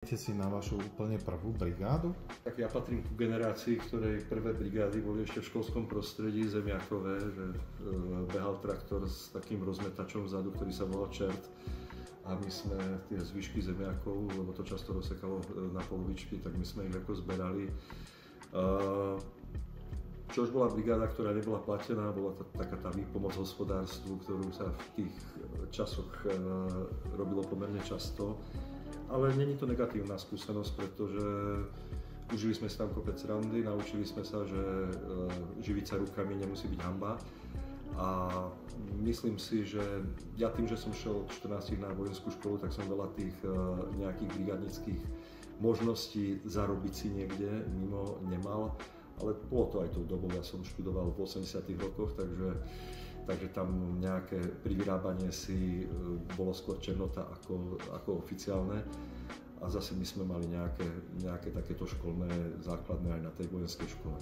Si na vašu úplne prvú brigádu? Tak ja patrím ku generácii, ktorej prvé brigády boli ešte v školskom prostredí zemiakové, že behal traktor s takým rozmetačom vzadu, ktorý sa volal čert. A my sme tie zvyšky zemiakov, lebo to často rozsekalo na polovičky, tak my sme ich ako zberali. Čo už bola brigáda, ktorá nebola platená, bola taká tá výpomoc hospodárstvu, ktorú sa v tých časoch robilo pomerne často. Ale není to negatívna skúsenosť, pretože užili sme sa tam kopec randy, naučili sme sa, že živiť sa rukami nemusí byť hanba. A myslím si, že ja tým, že som šiel od 14 na vojenskú školu, tak som veľa tých nejakých brigádnických možností zarobiť si niekde mimo nemal. Ale bolo to aj tou dobou, ja som študoval v 80 rokoch, takže tam nejaké privyrábanie si bolo skôr černota ako oficiálne. A zase my sme mali nejaké takéto školné základné aj na tej vojenskej škole.